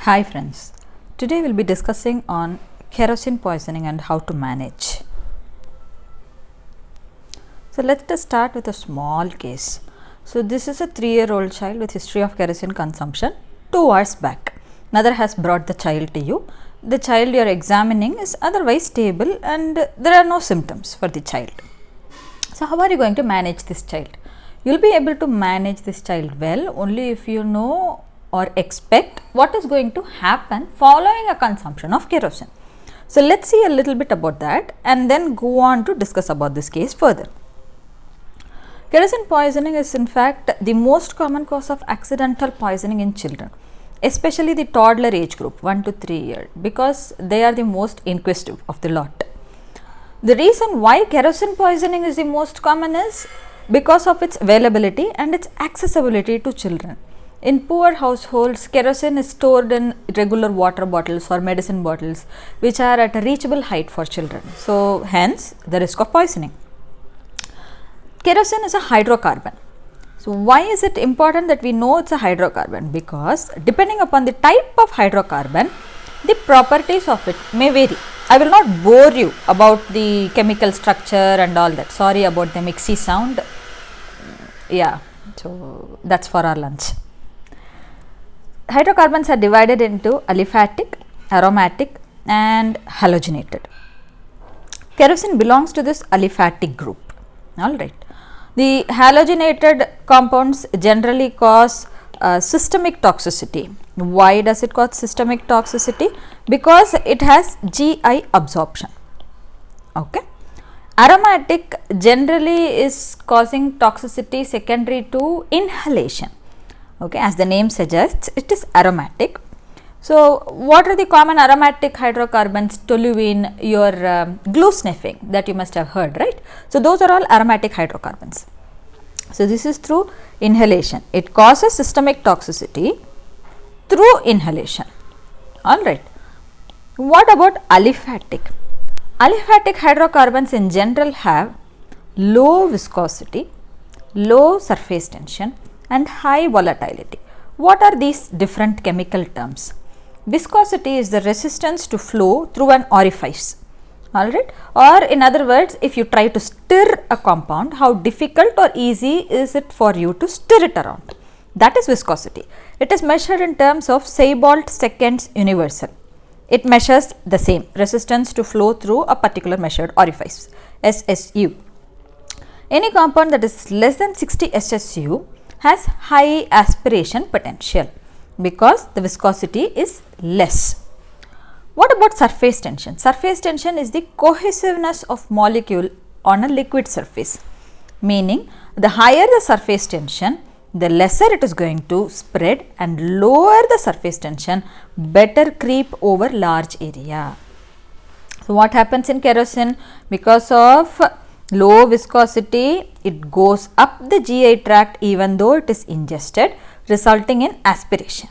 Hi friends, today we will be discussing on kerosene poisoning and how to manage. So let us start with a small case. So this is a 3-year-old child with history of kerosene consumption 2 hours back. Mother has brought the child to you. The child you are examining is otherwise stable and there are no symptoms for the child. So how are you going to manage this child? You will be able to manage this child well only if you know or expect what is going to happen following a consumption of kerosene. So let's see a little bit about that and then go on to discuss about this case further. Kerosene poisoning is in fact the most common cause of accidental poisoning in children, especially the toddler age group 1 to 3 years, because they are the most inquisitive of the lot. The reason why kerosene poisoning is the most common is because of its availability and its accessibility to children. In poor households, kerosene is stored in regular water bottles or medicine bottles which are at a reachable height for children. So, hence the risk of poisoning. Kerosene is a hydrocarbon. So, why is it important that we know it's a hydrocarbon? Because depending upon the type of hydrocarbon, the properties of it may vary. I will not bore you about the chemical structure and all that. Sorry about the mixy sound. Yeah, so that's for our lunch. Hydrocarbons are divided into aliphatic, aromatic and halogenated. Kerosene belongs to this aliphatic group. Alright. The halogenated compounds generally cause systemic toxicity. Why does it cause systemic toxicity? Because it has GI absorption. Okay. Aromatic generally is causing toxicity secondary to inhalation. Okay, as the name suggests, it is aromatic. So, what are the common aromatic hydrocarbons? Toluene, your glue sniffing that you must have heard, right? So, those are all aromatic hydrocarbons. So, this is through inhalation. It causes systemic toxicity through inhalation. Alright. What about aliphatic? Aliphatic hydrocarbons in general have low viscosity, low surface tension and high volatility. What are these different chemical terms? Viscosity is the resistance to flow through an orifice, alright, or in other words, if you try to stir a compound, how difficult or easy is it for you to stir it around? That is viscosity. It is measured in terms of Seebold seconds universal. It measures the same resistance to flow through a particular measured orifice, SSU. Any compound that is less than 60 SSU has high aspiration potential because the viscosity is less. What about surface tension? Surface tension is the cohesiveness of molecule on a liquid surface, meaning the higher the surface tension, the lesser it is going to spread, and lower the surface tension, better creep over large area. So, what happens in kerosene? Because of low viscosity, it goes up the GI tract even though it is ingested, resulting in aspiration.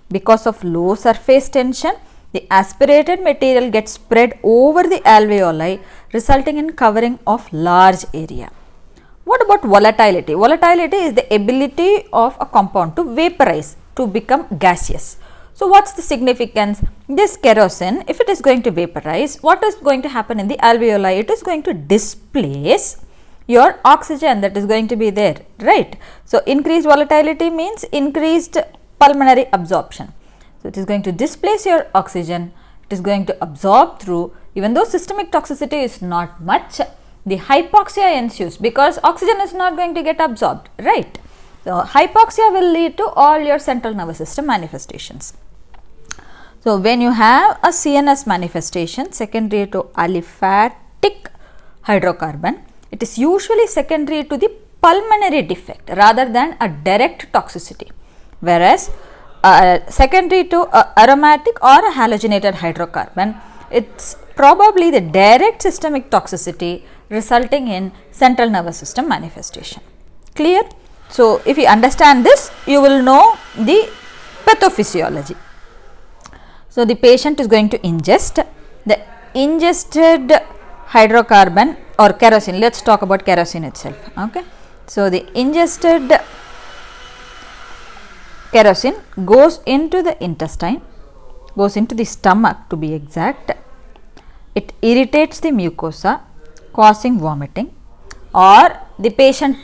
Because of low surface tension, the aspirated material gets spread over the alveoli, resulting in covering of large area. What about volatility? Volatility is the ability of a compound to vaporize, to become gaseous. So, what is the significance? This kerosene, if it is going to vaporize, what is going to happen in the alveoli? It is going to displace your oxygen that is going to be there, right? So, increased volatility means increased pulmonary absorption. So, it is going to displace your oxygen, it is going to absorb through, even though systemic toxicity is not much, the hypoxia ensues because oxygen is not going to get absorbed, right? So, hypoxia will lead to all your central nervous system manifestations. So, when you have a CNS manifestation secondary to aliphatic hydrocarbon, it is usually secondary to the pulmonary defect rather than a direct toxicity, whereas secondary to aromatic or a halogenated hydrocarbon, it's probably the direct systemic toxicity resulting in central nervous system manifestation. Clear? So, if you understand this, you will know the pathophysiology. So, the patient is going to ingest the ingested hydrocarbon or kerosene. Let us talk about kerosene itself. Okay. So, the ingested kerosene goes into the intestine goes into the stomach to be exact. It irritates the mucosa, causing vomiting, or the patient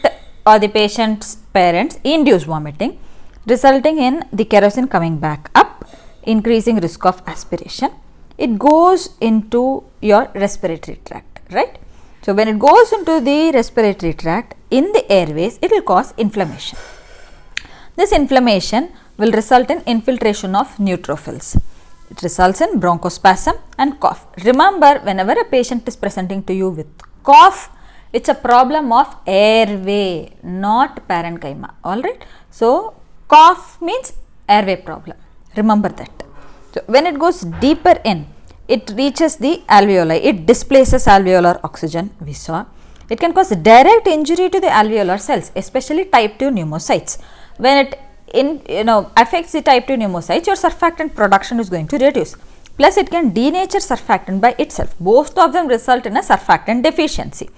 or the patient's parents induce vomiting, resulting in the kerosene coming back up, increasing risk of aspiration. It goes into your respiratory tract, right? So, when it goes into the respiratory tract, in the airways, it will cause inflammation. This inflammation will result in infiltration of neutrophils. It results in bronchospasm and cough. Remember, whenever a patient is presenting to you with cough, it is a problem of airway, not parenchyma, alright. So, cough means airway problem, remember that. So, when it goes deeper in, it reaches the alveoli, it displaces alveolar oxygen, we saw. It can cause direct injury to the alveolar cells, especially type 2 pneumocytes. When it affects the type 2 pneumocytes, your surfactant production is going to reduce. Plus, it can denature surfactant by itself. Both of them result in a surfactant deficiency.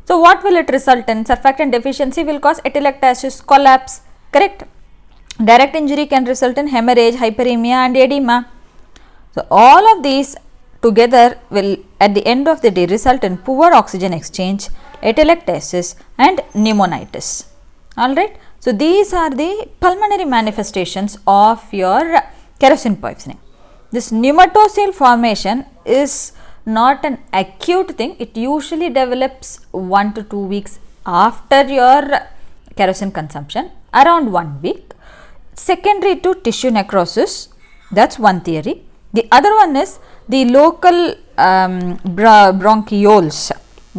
So, what will it result in? Surfactant deficiency will cause atelectasis, collapse, correct? Direct injury can result in hemorrhage, hyperemia and edema. So, all of these together will at the end of the day result in poor oxygen exchange, atelectasis and pneumonitis, alright. So, these are the pulmonary manifestations of your kerosene poisoning. This pneumatocyl formation is not an acute thing, it usually develops 1 to 2 weeks after your kerosene consumption, around 1 week. Secondary to tissue necrosis, that is one theory. The other one is the local bronchioles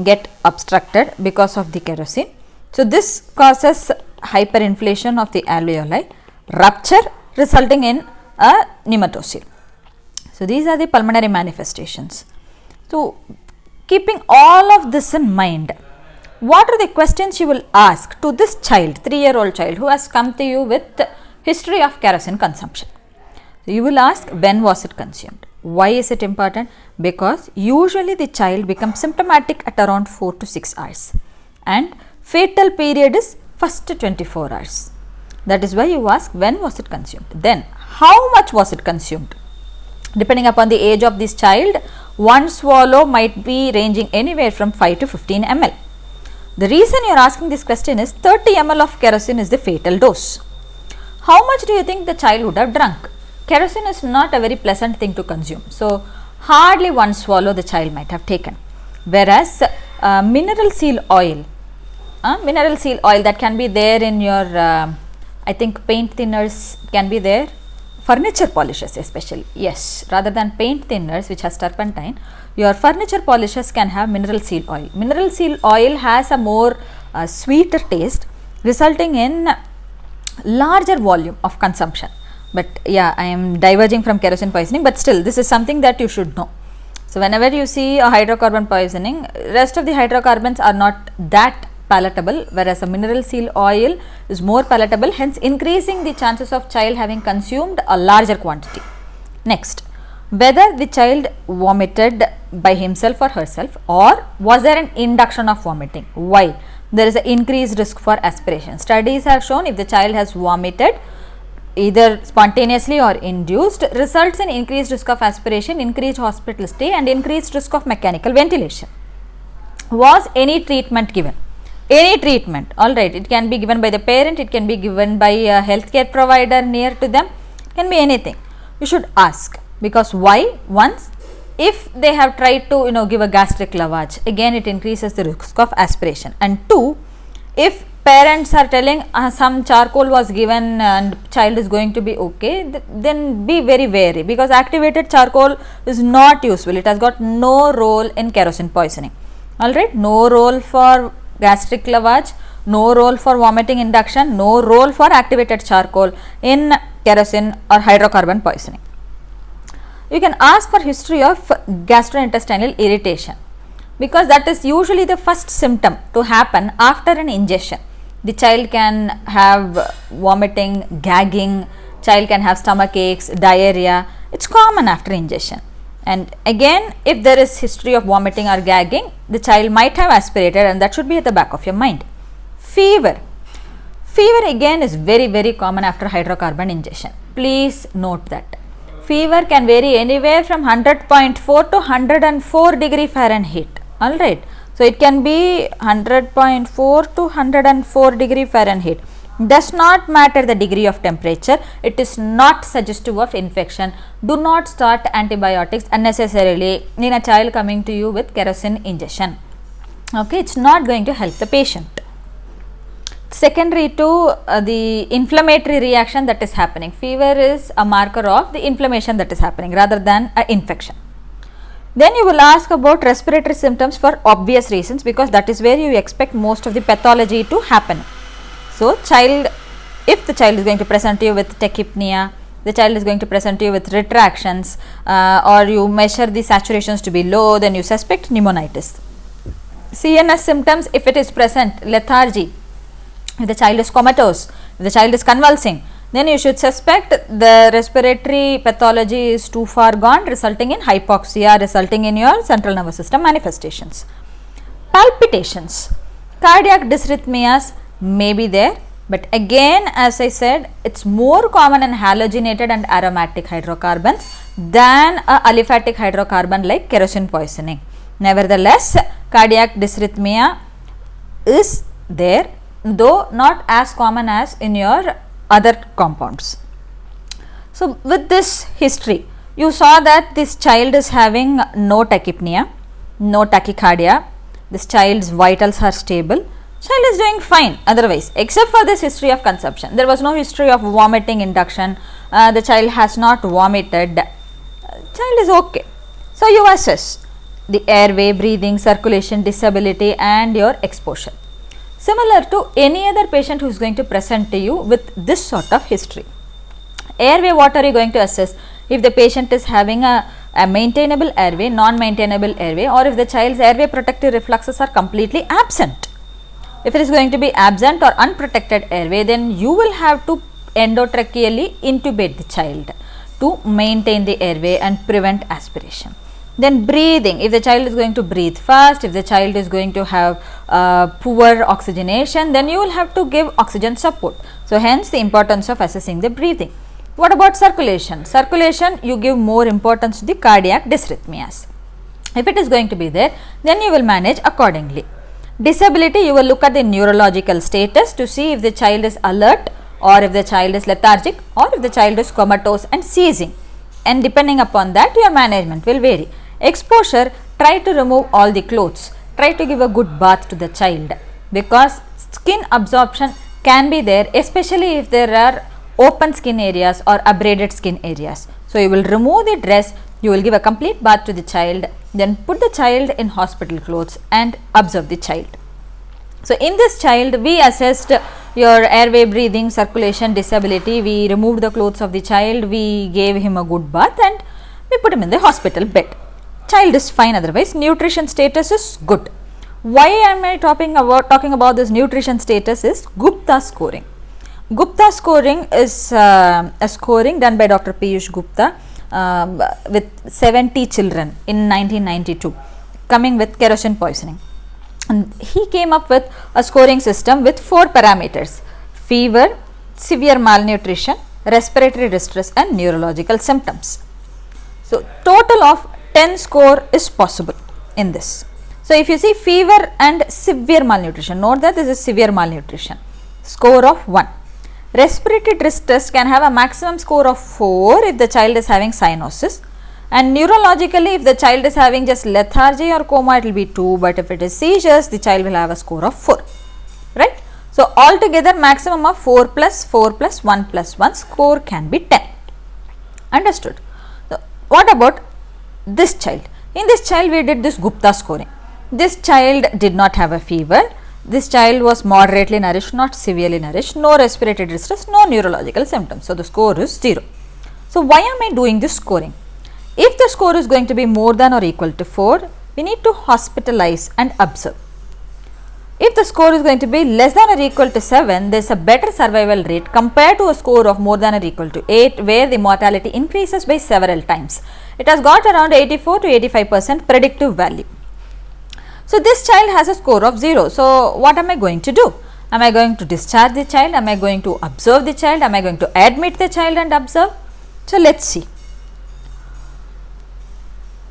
get obstructed because of the kerosene. So, this causes hyperinflation of the alveoli, rupture resulting in a pneumatocyl. So, these are the pulmonary manifestations. So, keeping all of this in mind, what are the questions you will ask to this child, 3-year-old child who has come to you with history of kerosene consumption? So, you will ask, when was it consumed? Why is it important? Because usually the child becomes symptomatic at around 4 to 6 hours and fatal period is first 24 hours. That is why you ask, when was it consumed? Then, how much was it consumed? Depending upon the age of this child, one swallow might be ranging anywhere from 5 to 15 ml. The reason you are asking this question is 30 ml of kerosene is the fatal dose. How much do you think the child would have drunk? Kerosene is not a very pleasant thing to consume. So, hardly one swallow the child might have taken. Whereas, mineral seal oil that can be there in your, I think paint thinners can be there, furniture polishes especially, yes, rather than paint thinners which has turpentine, your furniture polishes can have mineral seal oil. Mineral seal oil has a more sweeter taste, resulting in larger volume of consumption. But yeah, I am diverging from kerosene poisoning, but still this is something that you should know. So, whenever you see a hydrocarbon poisoning, rest of the hydrocarbons are not that palatable, whereas a mineral seal oil is more palatable, hence increasing the chances of child having consumed a larger quantity. Next, whether the child vomited by himself or herself, or was there an induction of vomiting? Why? There is an increased risk for aspiration. Studies have shown if the child has vomited either spontaneously or induced, results in increased risk of aspiration, increased hospital stay and increased risk of mechanical ventilation. Was any treatment given? Any treatment, alright, it can be given by the parent, it can be given by a healthcare provider near to them, can be anything. You should ask, because why? Once, if they have tried to give a gastric lavage, again it increases the risk of aspiration. And 2, if parents are telling some charcoal was given and child is going to be okay, then be very wary, because activated charcoal is not useful. It has got no role in kerosene poisoning. Alright, no role for gastric lavage, no role for vomiting induction, no role for activated charcoal in kerosene or hydrocarbon poisoning. You can ask for history of gastrointestinal irritation, because that is usually the first symptom to happen after an ingestion. The child can have vomiting, gagging, child can have stomach aches, diarrhea. It is common after ingestion. And again, if there is history of vomiting or gagging, the child might have aspirated, and that should be at the back of your mind. Fever. Fever again is very, very common after hydrocarbon ingestion. Please note that. fever can vary anywhere from 100.4 to 104 degree Fahrenheit. Alright. So, it can be 100.4 to 104 degree Fahrenheit. Does not matter the degree of temperature, it is not suggestive of infection. Do not start antibiotics unnecessarily in a child coming to you with kerosene injection. Okay, it is not going to help the patient. Secondary to the inflammatory reaction that is happening. Fever is a marker of the inflammation that is happening rather than an infection. Then you will ask about respiratory symptoms for obvious reasons, because that is where you expect most of the pathology to happen. So, if the child is going to present to you with tachypnea, the child is going to present to you with retractions, or you measure the saturations to be low, then you suspect pneumonitis. CNS symptoms, if it is present, lethargy, if the child is comatose, if the child is convulsing, then you should suspect the respiratory pathology is too far gone, resulting in hypoxia, resulting in your central nervous system manifestations. Palpitations, cardiac dysrhythmias may be there, but again, as I said, it is more common in halogenated and aromatic hydrocarbons than a aliphatic hydrocarbon like kerosene poisoning. Nevertheless, cardiac dysrhythmia is there, though not as common as in your other compounds. So, with this history, you saw that this child is having no tachypnea, no tachycardia, this child's vitals are stable, child is doing fine otherwise, except for this history of consumption. There was no history of vomiting induction, the child has not vomited, child is okay. So, you assess the airway, breathing, circulation, disability and your exposure, similar to any other patient who is going to present to you with this sort of history. Airway, what are you going to assess? If the patient is having a maintainable airway, non-maintainable airway, or if the child's airway protective reflexes are completely absent. If it is going to be absent or unprotected airway, then you will have to endotracheally intubate the child to maintain the airway and prevent aspiration. Then breathing, if the child is going to breathe fast, if the child is going to have poor oxygenation, then you will have to give oxygen support. So, hence the importance of assessing the breathing. What about circulation? Circulation, you give more importance to the cardiac dysrhythmias. If it is going to be there, then you will manage accordingly. Disability, you will look at the neurological status to see if the child is alert, or if the child is lethargic, or if the child is comatose and seizing, and depending upon that your management will vary. Exposure, try to remove all the clothes, try to give a good bath to the child, because skin absorption can be there, especially if there are open skin areas or abraded skin areas. So, you will remove the dress, you will give a complete bath to the child, then put the child in hospital clothes and observe the child. So, in this child we assessed your airway, breathing, circulation, disability, we removed the clothes of the child, we gave him a good bath and we put him in the hospital bed. Child is fine otherwise, nutrition status is good. Why am I talking about this nutrition status is Gupta scoring. Gupta scoring is a scoring done by Dr. Piyush Gupta with 70 children in 1992 coming with kerosene poisoning. And he came up with a scoring system with 4 parameters: fever, severe malnutrition, respiratory distress and neurological symptoms. So, total of 10 score is possible in this. So, if you see fever and severe malnutrition, note that this is severe malnutrition, score of 1. Respiratory distress can have a maximum score of 4 if the child is having cyanosis, and neurologically if the child is having just lethargy or coma it will be 2, but if it is seizures the child will have a score of 4, right. So, altogether maximum of 4 plus 4 plus 1 plus 1 score can be 10, understood. So, what about this child? In this child we did this Gupta scoring. This child did not have a fever, this child was moderately nourished, not severely nourished, no respiratory distress, no neurological symptoms. So, the score is 0. So, why am I doing this scoring? If the score is going to be more than or equal to 4, we need to hospitalize and observe. If the score is going to be less than or equal to 7, there is a better survival rate compared to a score of more than or equal to 8, where the mortality increases by several times. It has got around 84 to 85% predictive value. So, this child has a score of 0. So, what am I going to do? Am I going to discharge the child? Am I going to observe the child? Am I going to admit the child and observe? So, let us see.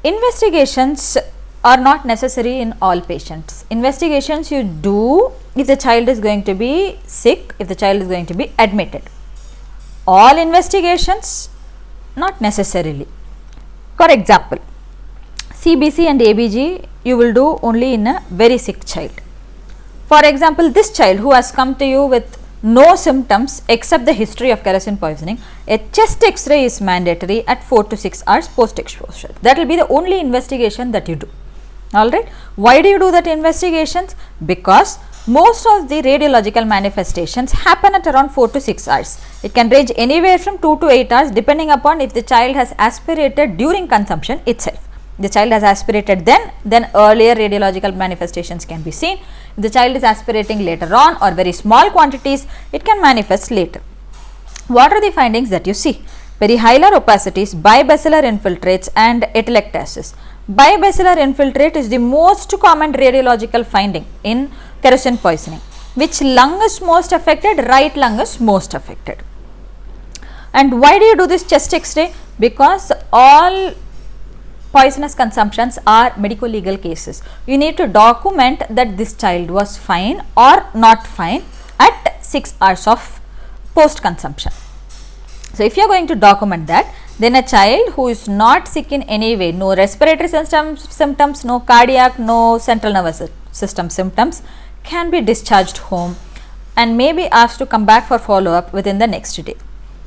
investigations are not necessary in all patients. Investigations you do if the child is going to be sick, if the child is going to be admitted. All investigations not necessarily. For example, CBC and ABG you will do only in a very sick child. For example, this child who has come to you with no symptoms except the history of kerosene poisoning, a chest x-ray is mandatory at 4 to 6 hours post exposure. That will be the only investigation that you do. Alright. Why do you do that investigations? Because most of the radiological manifestations happen at around 4 to 6 hours. It can range anywhere from 2 to 8 hours depending upon if the child has aspirated during consumption itself. If the child has aspirated then earlier radiological manifestations can be seen. If the child is aspirating later on or very small quantities, it can manifest later. What are the findings that you see? Perihilar opacities, bibacillar infiltrates and atelectasis. Bibacillar infiltrate is the most common radiological finding in kerosene poisoning. Which lung is most affected? Right lung is most affected. And why do you do this chest x-ray? Because all poisonous consumptions are medico-legal cases. You need to document that this child was fine or not fine at 6 hours of post consumption. So, if you are going to document that, then a child who is not sick in any way, no respiratory symptoms, no cardiac, no central nervous system symptoms, can be discharged home and may be asked to come back for follow up within the next day.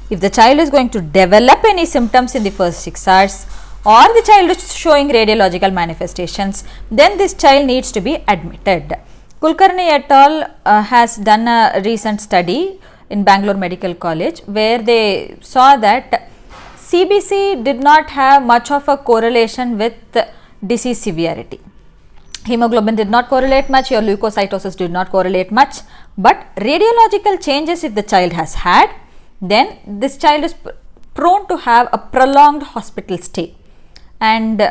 If the child is going to develop any symptoms in the first 6 hours or the child is showing radiological manifestations, then this child needs to be admitted. Kulkarni et al. Has done a recent study in Bangalore Medical College where they saw that CBC did not have much of a correlation with disease severity. Hemoglobin did not correlate much, your leukocytosis did not correlate much, but radiological changes if the child has had, then this child is prone to have a prolonged hospital stay and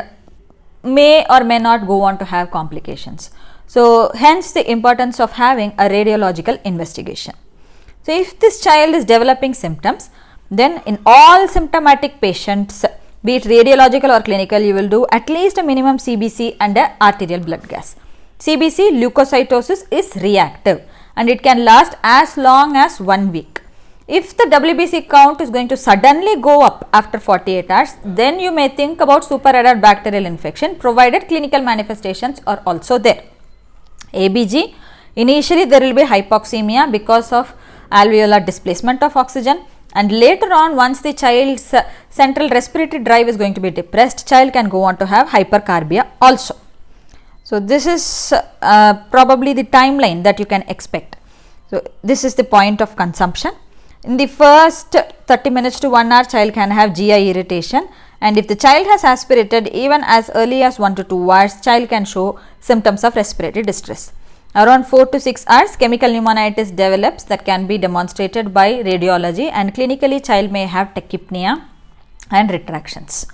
may or may not go on to have complications. So, hence the importance of having a radiological investigation. So, if this child is developing symptoms, then in all symptomatic patients, be it radiological or clinical, you will do at least a minimum CBC and a arterial blood gas. CBC, leukocytosis, is reactive and it can last as long as 1 week. If the WBC count is going to suddenly go up after 48 hours, then you may think about super-adult bacterial infection provided clinical manifestations are also there. ABG, initially there will be hypoxemia because of alveolar displacement of oxygen, and later on once the child's central respiratory drive is going to be depressed, child can go on to have hypercarbia also. So, this is probably the timeline that you can expect. So, this is the point of consumption. In the first 30 minutes to 1 hour, child can have GI irritation, and if the child has aspirated even as early as 1 to 2 hours, child can show symptoms of respiratory distress. Around 4 to 6 hours, chemical pneumonitis develops that can be demonstrated by radiology, and clinically child may have tachypnea and retractions.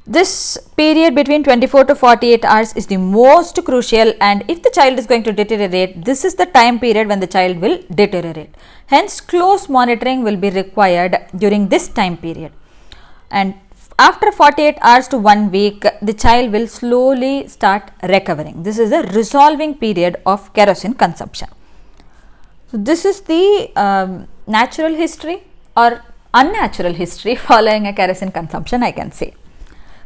This period between 24 to 48 hours is the most crucial, and if the child is going to deteriorate, this is the time period when the child will deteriorate. Hence, close monitoring will be required during this time period, and after 48 hours to 1 week, the child will slowly start recovering. This is a resolving period of kerosene consumption. So, this is the natural history or unnatural history following a kerosene consumption, I can say.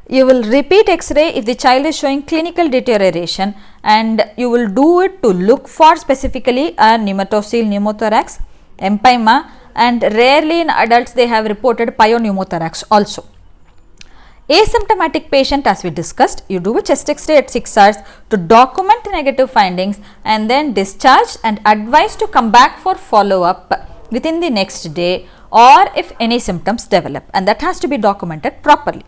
You will repeat X-ray if the child is showing clinical deterioration, and you will do it to look for specifically a pneumococcal pneumothorax, empyema, and rarely in adults they have reported pyoneumothorax also. Asymptomatic patient, as we discussed, you do a chest X-ray at 6 hours to document negative findings and then discharged and advised to come back for follow-up within the next day or if any symptoms develop, and that has to be documented properly.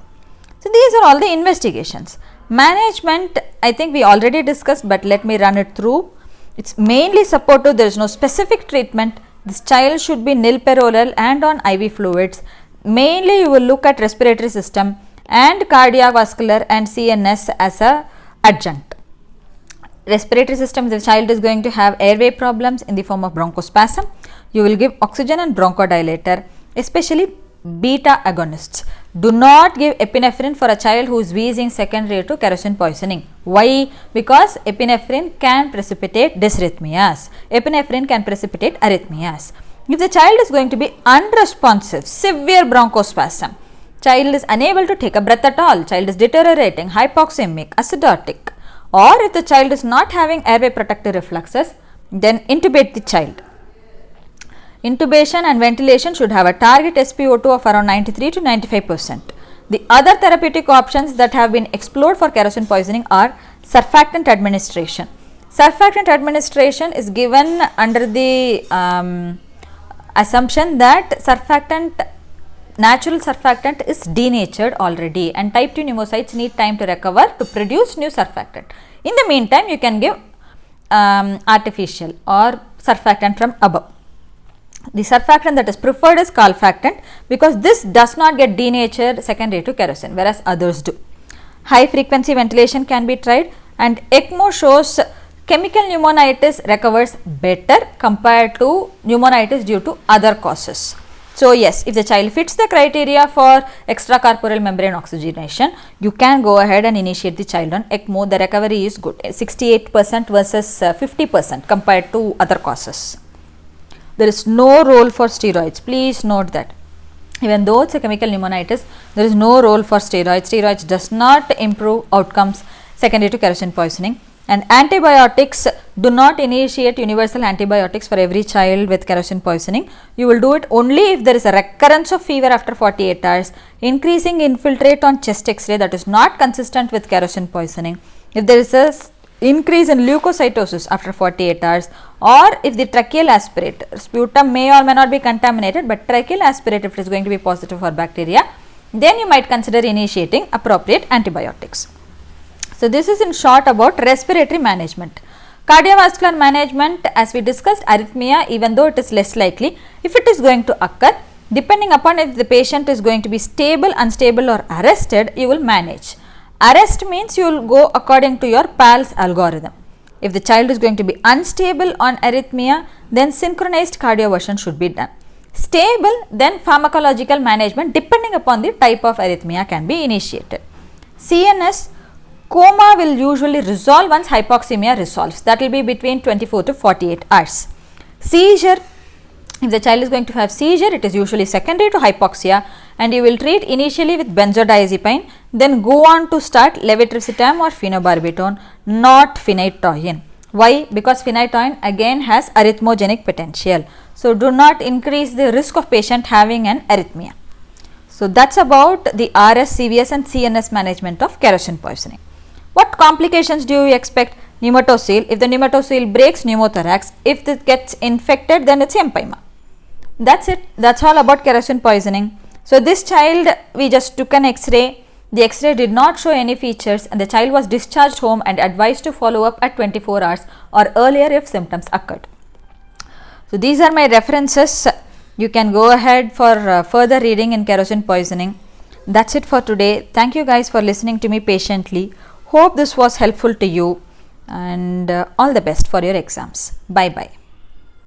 So, these are all the investigations. Management, I think we already discussed, but let me run it through. It is mainly supportive, there is no specific treatment. This child should be nilperoral and on IV fluids. Mainly you will look at respiratory system and cardiovascular and CNS as a adjunct. Respiratory system, the child is going to have airway problems in the form of bronchospasm. You will give oxygen and bronchodilator, especially beta agonists. Do not give epinephrine for a child who is wheezing secondary to kerosene poisoning. Why? Because epinephrine can precipitate dysrhythmias. Epinephrine can precipitate arrhythmias. If the child is going to be unresponsive, severe bronchospasm, child is unable to take a breath at all, child is deteriorating, hypoxemic, acidotic, or if the child is not having airway protective reflexes, then intubate the child. Intubation and ventilation should have a target SpO2 of around 93 to 95%. The other therapeutic options that have been explored for kerosene poisoning are surfactant administration. Surfactant administration is given under the assumption that natural surfactant is denatured already and type 2 pneumocytes need time to recover to produce new surfactant. In the meantime, you can give artificial or surfactant from above. The surfactant that is preferred is calfactant because this does not get denatured secondary to kerosene, whereas others do. High frequency ventilation can be tried, and ECMO shows chemical pneumonitis recovers better compared to pneumonitis due to other causes. So yes, if the child fits the criteria for extracorporeal membrane oxygenation, you can go ahead and initiate the child on ECMO. The recovery is good, 68% versus 50% compared to other causes. There is no role for steroids. Please note that. Even though it's a chemical pneumonitis, there is no role for steroids. Steroids does not improve outcomes secondary to kerosene poisoning. And antibiotics, do not initiate universal antibiotics for every child with kerosene poisoning. You will do it only if there is a recurrence of fever after 48 hours, increasing infiltrate on chest x-ray that is not consistent with kerosene poisoning, if there is a increase in leukocytosis after 48 hours, or if the tracheal aspirate, sputum may or may not be contaminated, but tracheal aspirate if it is going to be positive for bacteria, then you might consider initiating appropriate antibiotics. So this is in short about respiratory management. Cardiovascular management, as we discussed, arrhythmia, even though it is less likely, if it is going to occur, depending upon if the patient is going to be stable, unstable or arrested, you will manage. Arrest means you will go according to your PALS algorithm. If the child is going to be unstable on arrhythmia, then synchronized cardioversion should be done. Stable, then pharmacological management depending upon the type of arrhythmia can be initiated. CNS, coma will usually resolve once hypoxemia resolves. That will be between 24 to 48 hours. Seizure, if the child is going to have seizure, it is usually secondary to hypoxia, and you will treat initially with benzodiazepine, then go on to start levetiracetam or phenobarbital, not phenytoin. Why? Because phenytoin again has arrhythmogenic potential. So do not increase the risk of patient having an arrhythmia. So that's about the RS, CVS and CNS management of kerosene poisoning. What complications do you expect? Pneumatocoel. If the pneumatocoel breaks, pneumothorax. If it gets infected, then it's empyema. That's it. That's all about kerosene poisoning. So this child, we just took an X-ray. The X-ray did not show any features and the child was discharged home and advised to follow up at 24 hours or earlier if symptoms occurred. So these are my references. You can go ahead for further reading in kerosene poisoning. That's it for today. Thank you guys for listening to me patiently. Hope this was helpful to you, and all the best for your exams. Bye bye.